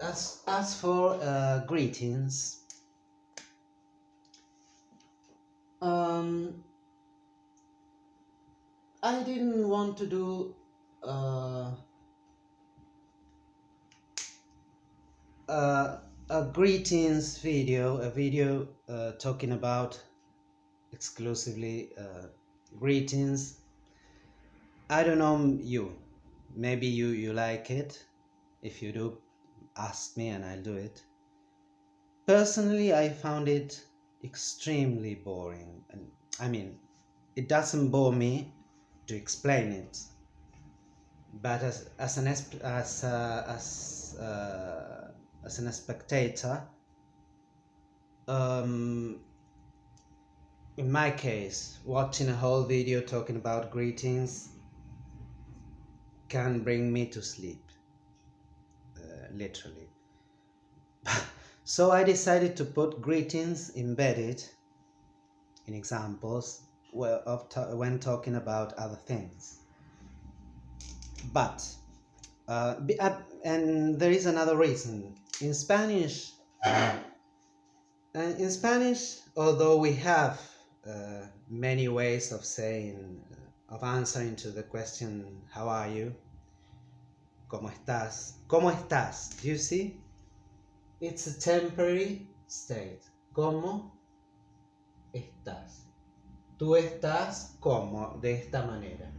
As for greetings, I didn't want to do uh, a greetings video, a video talking about exclusively greetings. I don't know you. Maybe you like it. If you do, ask me and I'll do it. Personally, I found it extremely boring, and I mean, it doesn't bore me to explain it, but as a spectator, um, in my case, watching a whole video talking about greetings can bring me to sleep, literally. So I decided to put greetings embedded in examples when talking about other things. But and there is another reason. In Spanish, although we have many ways of saying, of answering to the question, how are you? ¿Cómo estás? ¿Cómo estás? Do you see? It's a temporary state. ¿Cómo estás? Tú estás como, de esta manera.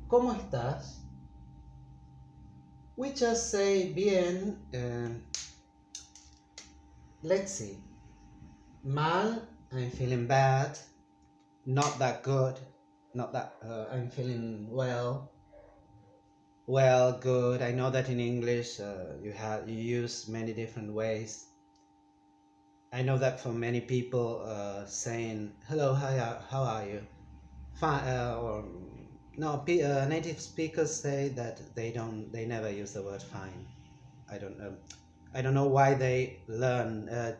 ¿Cómo estás? We just say bien. Let's see. Mal, I'm feeling bad. Not that good. Not that I'm feeling well. Well, good. I know that in English you use many different ways. I know that for many people saying hello, how are you? Fine, or no, native speakers say that they never use the word fine. I don't know why they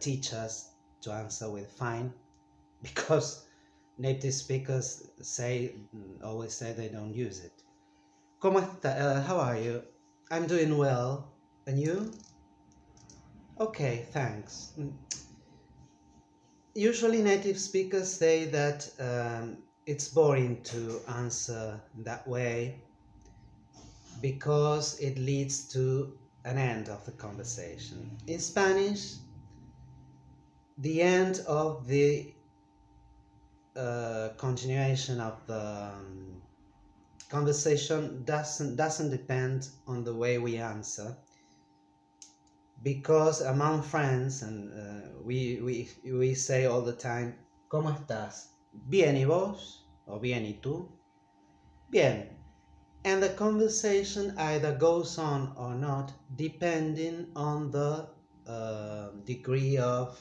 teach us to answer with fine, because native speakers always say they don't use it. ¿Cómo está? How are you? I'm doing well. And you? Okay, thanks. Usually native speakers say that it's boring to answer that way because it leads to an end of the conversation. In Spanish, the end of the continuation of the conversation doesn't depend on the way we answer, because among friends, and we say all the time, ¿Cómo estás? Bien, ¿y vos? Or bien, ¿y tú? Bien. And the conversation either goes on or not, depending on the degree of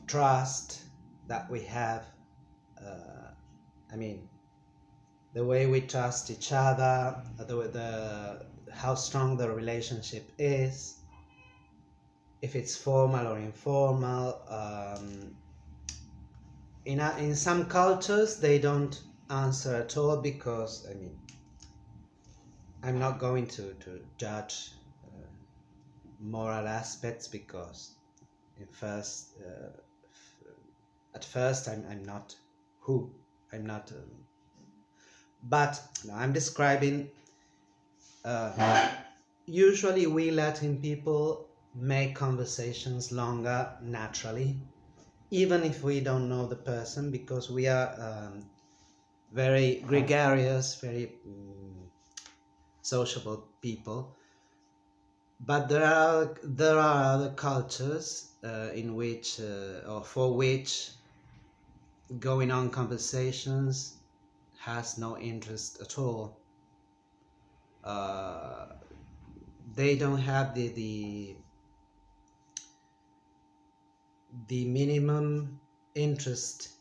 trust that we have. I mean, the way we trust each other, how strong the relationship is, if it's formal or informal. In some cultures, they don't answer at all, because I'm not going to judge moral aspects, because at first I'm not who I'm not. But no, I'm describing. Usually, we Latin people make conversations longer naturally, even if we don't know the person, because we are very gregarious, very sociable people. But there are other cultures in which or for which going on conversations has no interest at all. They don't have the minimum interest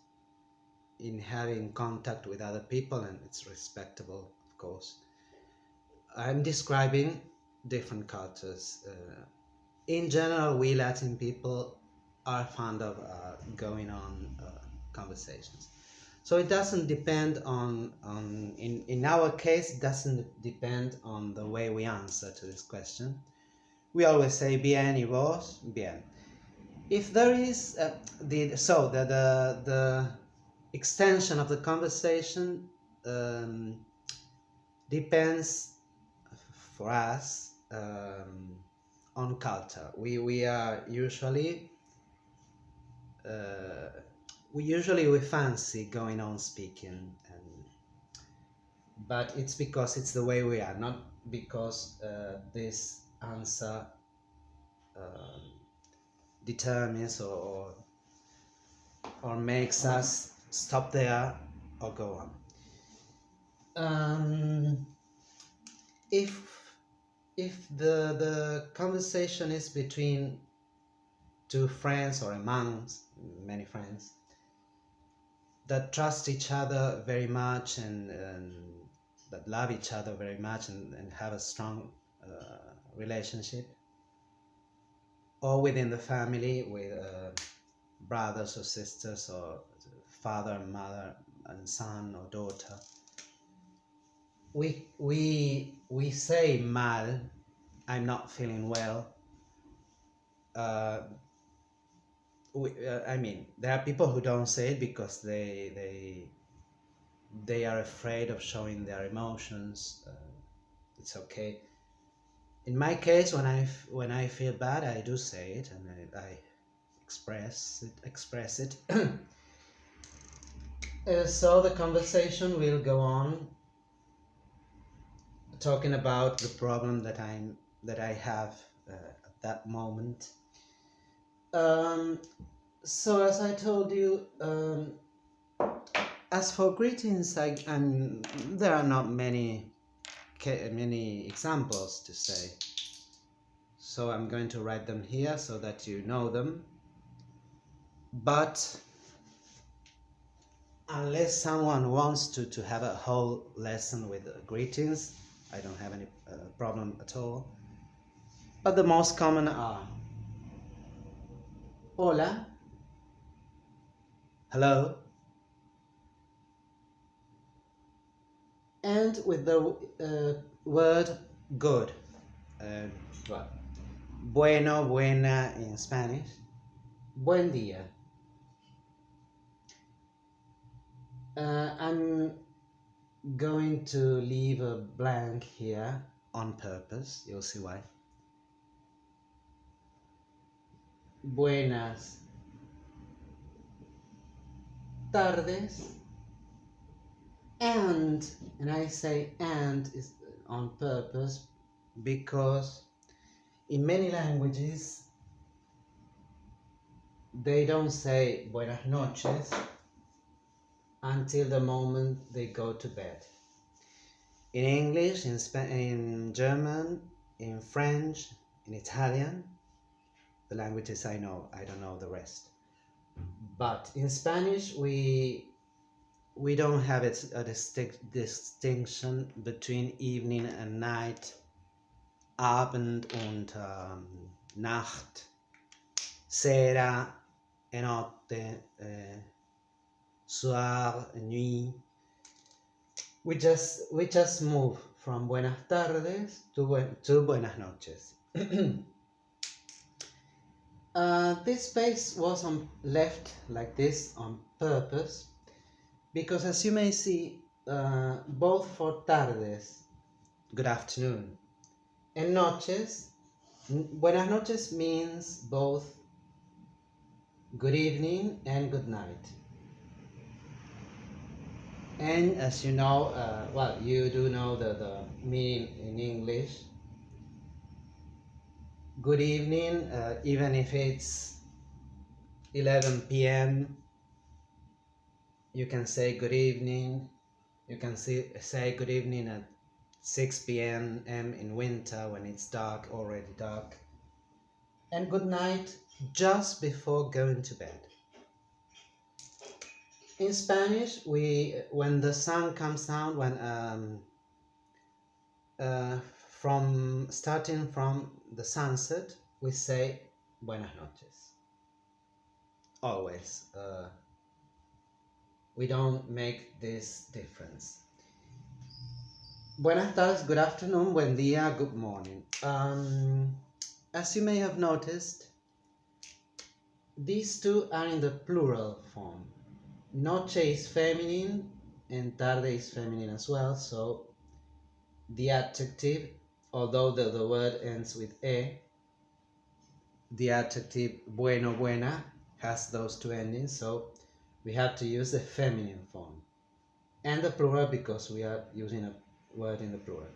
in having contact with other people, and it's respectable, of course. I'm describing different cultures. In general, we Latin people are fond of going on conversations. So it doesn't depend in our case, it doesn't depend on the way we answer to this question. We always say bien y vos, bien. If there is the extension of the conversation depends for us on culture. We are usually we fancy going on speaking, but it's because it's the way we are, not because this answer determines or makes us stop there or go on. If the conversation is between two friends or among many friends that trust each other very much and that love each other very much and have a strong relationship, or within the family with brothers or sisters or father and mother and son or daughter, we say mal, I'm not feeling well. I mean, there are people who don't say it because they are afraid of showing their emotions. It's okay. In my case, when I feel bad, I do say it and I express it. So the conversation will go on, talking about the problem that I have at that moment. So as I told you, as for greetings, there are not many examples to say. So I'm going to write them here so that you know them. But unless someone wants to have a whole lesson with greetings, I don't have any problem at all. But the most common are hola, hello, and with the word good. Well, bueno, buena in Spanish. Buen día. I'm going to leave a blank here on purpose. You'll see why. Buenas tardes. And I say and is on purpose because in many languages they don't say buenas noches until the moment they go to bed. In English, in German, in French, in Italian, the languages I know, I don't know the rest. But in Spanish, we don't have a distinction between evening and night, Abend und Nacht, sera e notte, soir, nuit. We just move from buenas tardes to buenas noches. This space was left like this on purpose because, as you may see, both for tardes, good afternoon, and noches, buenas noches means both good evening and good night. And as you know, well, you do know the meaning in English. Good evening, even if it's 11 p.m., you can say good evening. You can say good evening at 6 p.m. in winter when it's dark, already dark. And good night just before going to bed. In Spanish, when the sun comes down, starting from the sunset, we say buenas noches. Always. we don't make this difference. Buenas tardes, good afternoon, buen día, good morning. As you may have noticed, these two are in the plural form. Noche is feminine and tarde is feminine as well, so the adjective, although the word ends with e, the adjective bueno, buena has those two endings, so we have to use the feminine form. And the plural because we are using a word in the plural.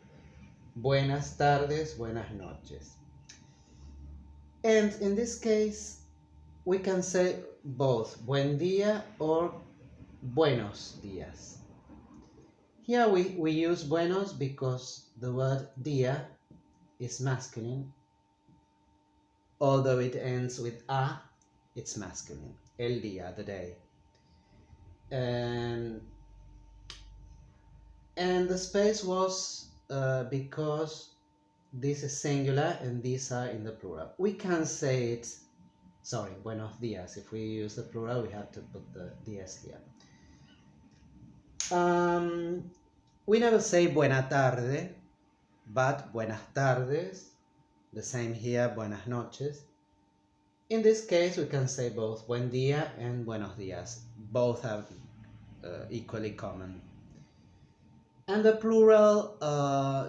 Buenas tardes, buenas noches. And in this case, we can say both buen día or buenos días. Here we use buenos because the word día is masculine. Although it ends with a, it's masculine. El día, the day. And the space was because this is singular and these are in the plural. We can say it, sorry, buenos días. If we use the plural, we have to put the días here. We never say buena tarde, but buenas tardes. The same here, buenas noches. In this case, we can say both buen día and buenos días. Both are equally common. And the plural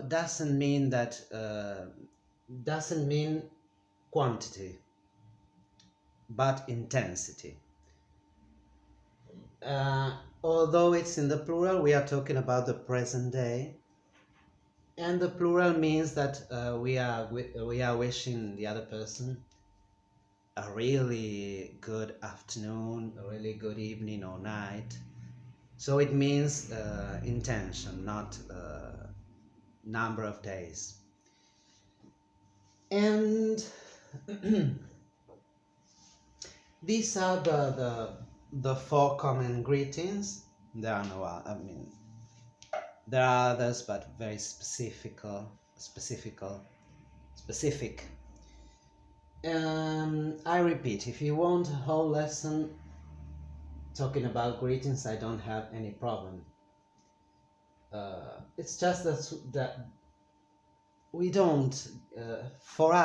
doesn't mean quantity, but intensity. Although it's in the plural, we are talking about the present day. And the plural means that we are wishing the other person a really good afternoon, a really good evening or night. So it means intention, not number of days. And these are the four common greetings. There are no, there are others, but very specific. I repeat, if you want a whole lesson talking about greetings, I don't have any problem. It's just that we don't, for us,